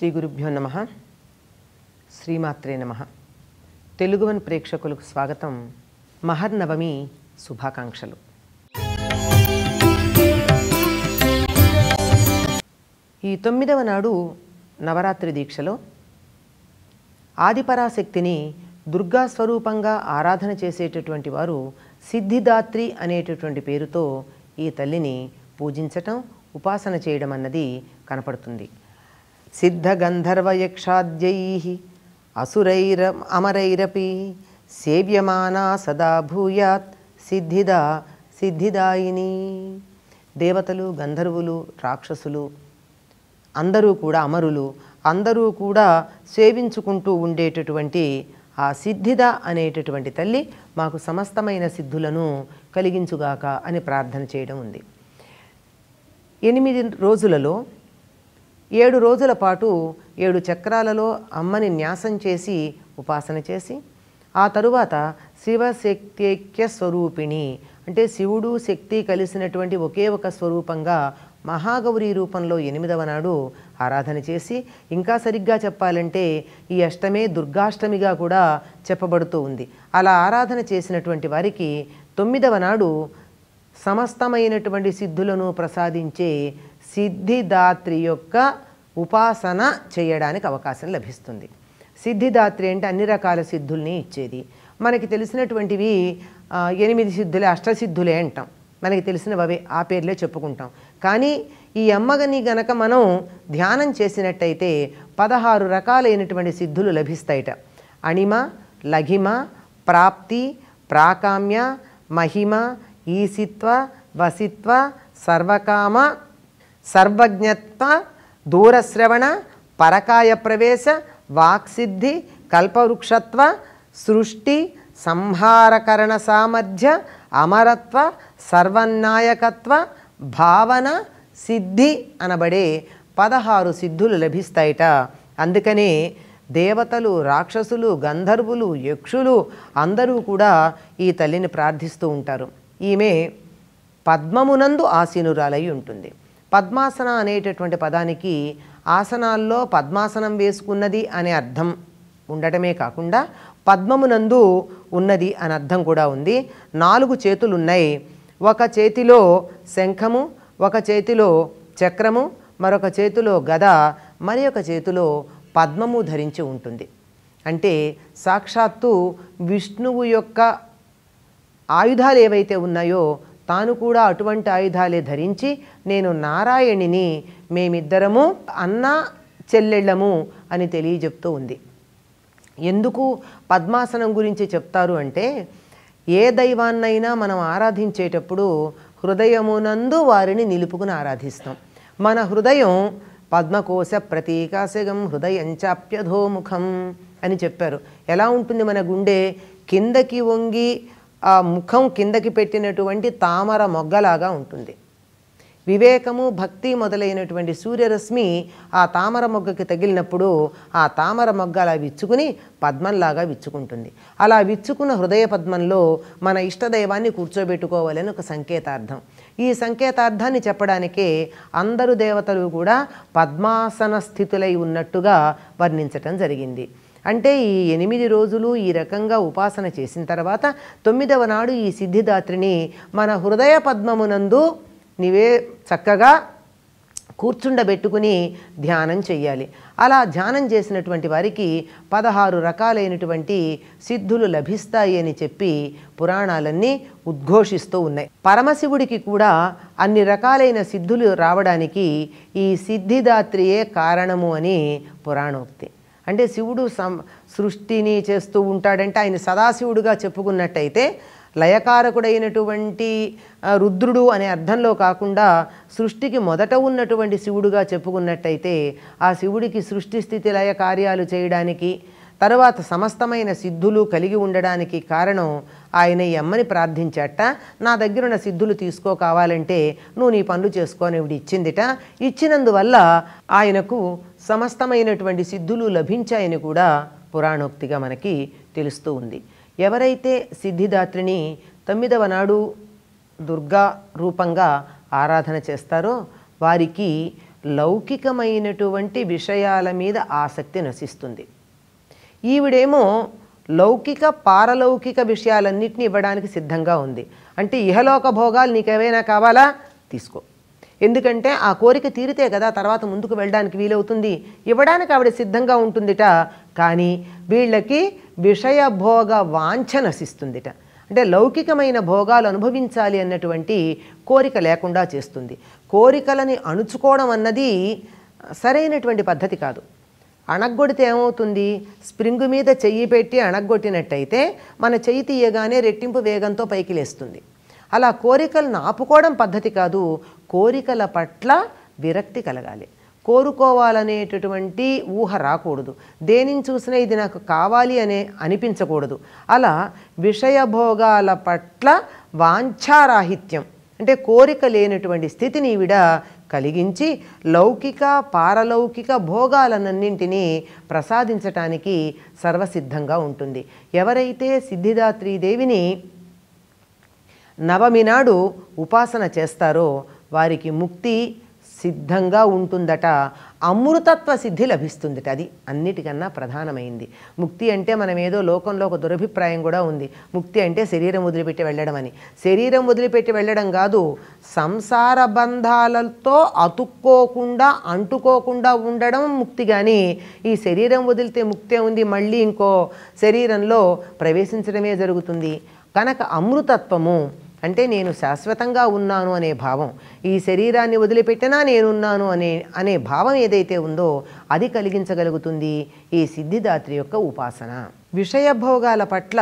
శ్రీ గురుభ్యో నమః. శ్రీమాత్రే నమః. తెలుగువన్ ప్రేక్షకులకు స్వాగతం. మహర్నవమి శుభాకాంక్షలు. ఈ 9వ నాడు నవరాత్రి దీక్షలో ఆదిపరాశక్తిని దుర్గా స్వరూపంగా ఆరాధన చేసేటటువంటి వారు సిద్ధిదాత్రి అనేటటువంటి పేరుతో ఈ తల్లిని పూజించటం, ఉపాసన చేయడం అన్నది కనపడుతుంది. సిద్ధ గంధర్వ యక్షాద్యైః అసురైర అమరైరపి సేవ్యమానా సదా భూయాత్ సిద్ధిదాయిని. దేవతలు, గంధర్వులు, రాక్షసులు అందరూ కూడా అమరులు, అందరూ కూడా సేవించుకుంటూ ఉండేటటువంటి ఆ సిద్ధిద అనేటటువంటి తల్లి మాకు సమస్తమైన సిద్ధులను కలిగించుగాక అని ప్రార్థన చేయడం ఉంది. 8 రోజులలో 7 రోజుల పాటు 7 చక్రాలలో అమ్మని న్యాసం చేసి ఉపాసన చేసి, ఆ తరువాత శివశక్త్యైక్య స్వరూపిణి అంటే శివుడు శక్తి కలిసినటువంటి ఒకే ఒక స్వరూపంగా మహాగౌరీ రూపంలో 8వ నాడు ఆరాధన చేసి, ఇంకా సరిగ్గా చెప్పాలంటే ఈ అష్టమే దుర్గాష్టమిగా కూడా చెప్పబడుతూ ఉంది. అలా ఆరాధన చేసినటువంటి వారికి 9వ నాడు సమస్తమైనటువంటి సిద్ధులను ప్రసాదించే సిద్ధిదాత్రి యొక్క ఉపాసన చేయడానికి అవకాశం లభిస్తుంది. సిద్ధిదాత్రి అంటే అన్ని రకాల సిద్ధుల్ని ఇచ్చేది. మనకి తెలిసినటువంటివి 8 సిద్ధులే, అష్టసిద్ధులే అంటాం. మనకి తెలిసినవే, ఆ పేర్లే చెప్పుకుంటాం. కానీ ఈ అమ్మగని గనక మనం ధ్యానం చేసినట్టయితే 16 రకాలైనటువంటి సిద్ధులు లభిస్తాయిట. అణిమ, లఘిమ, ప్రాప్తి, ప్రాకామ్య, మహిమ, ఈసిత్వ, వసిత్వ, సర్వకామ, సర్వజ్ఞత్వ, దూరశ్రవణ, పరకాయ ప్రవేశ, వాక్సిద్ధి, కల్పవృక్షత్వ, సృష్టి, సంహారకరణ సామర్థ్య, అమరత్వ, సర్వనాయకత్వ, భావన, సిద్ధి అనబడే 16 సిద్ధులు లభిస్తాయిట. అందుకనే దేవతలు, రాక్షసులు, గంధర్వులు, యక్షులు అందరూ కూడా ఈ తల్లిని ప్రార్థిస్తూ ఉంటారు. ఈమె పద్మమునందు ఆసీనురాలై ఉంటుంది. పద్మాసన అనేటటువంటి పదానికి ఆసనాల్లో పద్మాసనం వేసుకున్నది అనే అర్థం ఉండటమే కాకుండా పద్మమునందు ఉన్నది అని అర్థం కూడా ఉంది. 4 చేతులు ఉన్నాయి. ఒక చేతిలో శంఖము, ఒక చేతిలో చక్రము, మరొక చేతిలో గద, మరి ఒక చేతిలో పద్మము ధరించి ఉంటుంది. అంటే సాక్షాత్తు విష్ణువు యొక్క ఆయుధాలు ఏవైతే ఉన్నాయో తాను కూడా అటువంటి ఆయుధాలే ధరించి, నేను నారాయణిని, మేమిద్దరము అన్న చెల్లెళ్ళము అని తెలియజెప్తూ ఉంది. ఎందుకు పద్మాసనం గురించి చెప్తారు అంటే, ఏ దైవాన్నైనా మనం ఆరాధించేటప్పుడు హృదయమునందు వారిని నిలుపుకుని ఆరాధిస్తాం. మన హృదయం పద్మకోశ ప్రతీకాశగం హృదయంచాప్యధోముఖం అని చెప్పారు. ఎలా ఉంటుంది మన గుండె? కిందకి వంగి ఆ ముఖం కిందకి పెట్టినటువంటి తామర మొగ్గలాగా ఉంటుంది. వివేకము, భక్తి మొదలైనటువంటి సూర్యరశ్మి ఆ తామర మొగ్గకి తగిలినప్పుడు ఆ తామర మొగ్గ అలా విచ్చుకుని పద్మంలాగా విచ్చుకుంటుంది. అలా విచ్చుకున్న హృదయ పద్మంలో మన ఇష్టదైవాన్ని కూర్చోబెట్టుకోవాలని ఒక సంకేతార్థం. ఈ సంకేతార్థాన్ని చెప్పడానికే అందరు దేవతలు కూడా పద్మాసన స్థితులై ఉన్నట్టుగా వర్ణించటం జరిగింది. అంటే ఈ 8 రోజులు ఈ రకంగా ఉపాసన చేసిన తర్వాత 9వ నాడు ఈ సిద్ధిదాత్రిని మన హృదయ పద్మమునందు నీవే చక్కగా కూర్చుండబెట్టుకుని ధ్యానం చెయ్యాలి. అలా ధ్యానం చేసినటువంటి వారికి 16 రకాలైనటువంటి సిద్ధులు లభిస్తాయి అని చెప్పి పురాణాలన్నీ ఉద్ఘోషిస్తూ ఉన్నాయి. పరమశివుడికి కూడా అన్ని రకాలైన సిద్ధులు రావడానికి ఈ సిద్ధిదాత్రియే కారణము అని పురాణోక్తి. అంటే శివుడు సృష్టిని చేస్తూ ఉంటాడంటే ఆయన సదాశివుడుగా చెప్పుకున్నట్టయితే లయకారకుడైనటువంటి రుద్రుడు అనే అర్థంలో కాకుండా సృష్టికి మొదట ఉన్నటువంటి శివుడుగా చెప్పుకున్నట్టయితే ఆ శివుడికి సృష్టి స్థితి లయ కార్యాలు చేయడానికి, తర్వాత సమస్తమైన సిద్ధులు కలిగి ఉండడానికి కారణం ఆయన ఈ అమ్మని ప్రార్థించాట. నా దగ్గర ఉన్న సిద్ధులు తీసుకో, కావాలంటే నువ్వు నీ పనులు చేసుకొని ఇవిడి ఇచ్చిందిట. ఇచ్చినందువల్ల ఆయనకు సమస్తమైనటువంటి సిద్ధులు లభించాయని కూడా పురాణోక్తిగా మనకి తెలుస్తూ ఉంది. ఎవరైతే సిద్ధిదాత్రిని 9వ నాడు దుర్గా రూపంగా ఆరాధన చేస్తారో వారికి లౌకికమైనటువంటి విషయాల మీద ఆసక్తి నశిస్తుంది. ఈవిడేమో లౌకిక పారలౌకిక విషయాలన్నింటినీ ఇవ్వడానికి సిద్ధంగా ఉంది. అంటే ఇహలోక భోగాలు నీకేమైనా కావాలా తీసుకో, ఎందుకంటే ఆ కోరిక తీరితే కదా తర్వాత ముందుకు వెళ్ళడానికి వీలవుతుంది, ఇవ్వడానికి ఆవిడ సిద్ధంగా ఉంటుందిట. కానీ వీళ్ళకి విషయభోగ వాంఛ నశిస్తుందిట. అంటే లౌకికమైన భోగాలు అనుభవించాలి అన్నటువంటి కోరిక లేకుండా చేస్తుంది. కోరికలని అణుచుకోవడం అన్నది సరైనటువంటి పద్ధతి కాదు. అణగొడితే ఏమవుతుంది, స్ప్రింగు మీద చెయ్యి పెట్టి అణగొట్టినట్టయితే మన చెయ్యి తీయగానే రెట్టింపు వేగంతో పైకి లేస్తుంది. అలా కోరికలను ఆపుకోవడం పద్ధతి కాదు. కోరికల పట్ల విరక్తి కలగాలి. కోరుకోవాలనేటటువంటి ఊహ రాకూడదు. దేనిని చూసినా ఇది నాకు కావాలి అనే అనిపించకూడదు. అలా విషయభోగాల పట్ల వాంఛారాహిత్యం అంటే కోరిక లేనటువంటి స్థితిని ఈవిడ కలిగించి లౌకిక పారలౌకిక భోగాలన్నింటినీ ప్రసాదించటానికి సర్వసిద్ధంగా ఉంటుంది. ఎవరైతే సిద్ధిదాత్రీదేవిని నవమి నాడు ఉపాసన చేస్తారో వారికి ముక్తి సిద్ధంగా ఉంటుందట. అమృతత్వ సిద్ధి లభిస్తుందట. అది అన్నిటికన్నా ప్రధానమైంది. ముక్తి అంటే మనం ఏదో లోకంలో ఒక దురభిప్రాయం కూడా ఉంది, ముక్తి అంటే శరీరం వదిలిపెట్టి వెళ్ళడం అని. శరీరం వదిలిపెట్టి వెళ్ళడం కాదు, సంసార బంధాలతో అతుక్కోకుండా అంటుకోకుండా ఉండడం ముక్తి. కానీ ఈ శరీరం వదిలితే ముక్తే ఉంది, మళ్ళీ ఇంకో శరీరంలో ప్రవేశించడమే జరుగుతుంది. కనుక అమృతత్వము అంటే నేను శాశ్వతంగా ఉన్నాను అనే భావం, ఈ శరీరాన్ని వదిలిపెట్టినా నేనున్నాను అనే భావం ఏదైతే ఉందో అది కలిగించగలుగుతుంది ఈ సిద్ధిదాత్రి యొక్క ఉపాసన. విషయభోగాల పట్ల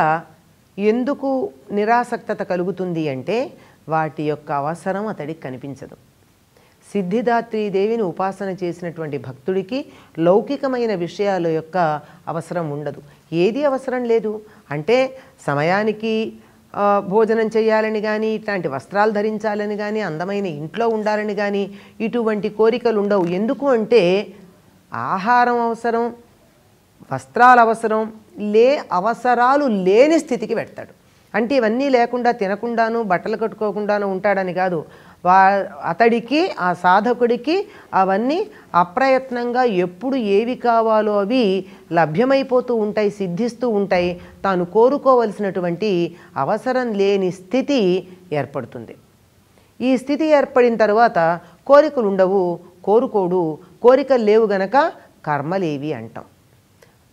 ఎందుకు నిరాసక్తత కలుగుతుంది అంటే వాటి యొక్క అవసరం అతడికి కనిపించదు. సిద్ధిదాత్రీదేవిని ఉపాసన చేసినటువంటి భక్తుడికి లౌకికమైన విషయాల యొక్క అవసరం ఉండదు. ఏది అవసరం లేదు అంటే సమయానికి భోజనం చేయాలని కానీ, ఇట్లాంటి వస్త్రాలు ధరించాలని కానీ, అందమైన ఇంట్లో ఉండాలని కానీ ఇటువంటి కోరికలు ఉండవు. ఎందుకు అంటే ఆహారం అవసరం, వస్త్రాలు అవసరం, అవసరాలు లేని స్థితికి పెడతాడు. అంటే ఇవన్నీ లేకుండా తినకుండాను బట్టలు కట్టుకోకుండాను ఉంటాడని కాదు. అతడికి ఆ సాధకుడికి అవన్నీ అప్రయత్నంగా ఎప్పుడు ఏవి కావాలో అవి లభ్యమైపోతూ ఉంటాయి, సిద్ధిస్తూ ఉంటాయి. తాను కోరుకోవలసినటువంటి అవసరం లేని స్థితి ఏర్పడుతుంది. ఈ స్థితి ఏర్పడిన తర్వాత కోరికలు ఉండవు, కోరుకోడు. కోరికలు లేవు గనక కర్మలేవి అంటాం.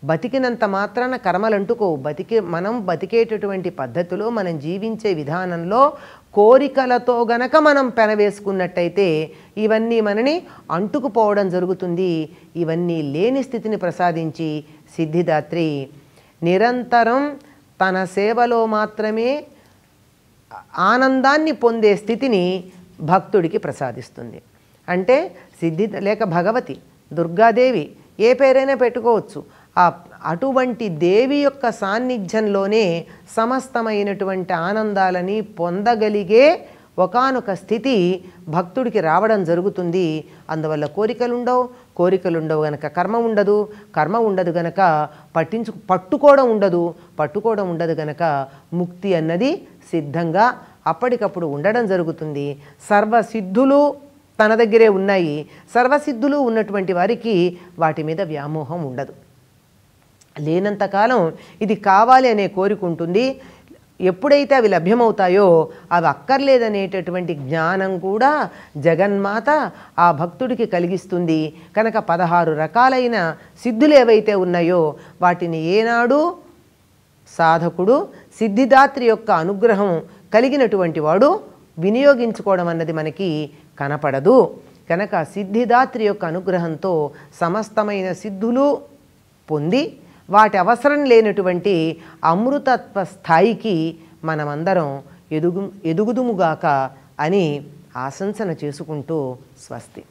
బతికినంత మాత్రాన కర్మలు అంటుకోవు. మనం బతికేటటువంటి పద్ధతిలో మనం జీవించే విధానంలో కోరికలతో గనక మనం పెనవేసుకున్నట్టయితే ఇవన్నీ మనని అంటుకుపోవడం జరుగుతుంది. ఇవన్నీ లేని స్థితిని ప్రసాదించి సిద్ధిదాత్రి నిరంతరం తన సేవలో మాత్రమే ఆనందాన్ని పొందే స్థితిని భక్తుడికి ప్రసాదిస్తుంది. అంటే లేక భగవతి, దుర్గాదేవి ఏ పేరైనా పెట్టుకోవచ్చు. అటువంటి దేవి యొక్క సాన్నిధ్యంలోనే సమస్తమైనటువంటి ఆనందాలని పొందగలిగే ఒకానొక స్థితి భక్తుడికి రావడం జరుగుతుంది. అందువల్ల కోరికలు ఉండవు గనక కర్మ ఉండదు, కర్మ ఉండదు గనక పట్టుకోవడం ఉండదు గనక ముక్తి అన్నది సిద్ధంగా అప్పటికప్పుడు ఉండడం జరుగుతుంది. సర్వసిద్ధులు తన దగ్గరే ఉన్నాయి. సర్వసిద్ధులు ఉన్నటువంటి వారికి వాటి మీద వ్యామోహం ఉండదు. లేనంతకాలం ఇది కావాలి అనే కోరిక ఉంటుంది. ఎప్పుడైతే అవి లభ్యమవుతాయో అవి అక్కర్లేదనేటటువంటి జ్ఞానం కూడా జగన్మాత ఆ భక్తుడికి కలిగిస్తుంది. కనుక 16 రకాలైన సిద్ధులు ఏవైతే ఉన్నాయో వాటిని ఏనాడు సాధకుడు సిద్ధిదాత్రి యొక్క అనుగ్రహం కలిగినటువంటి వాడు వినియోగించుకోవడం అన్నది మనకి కనపడదు. కనుక సిద్ధిదాత్రి యొక్క అనుగ్రహంతో సమస్తమైన సిద్ధులు పొంది వాటి అవసరం లేనటువంటి అమృతత్వ స్థాయికి మనమందరం ఎదుగుదుముగాక అని ఆశంసన చేసుకుంటూ స్వస్తి.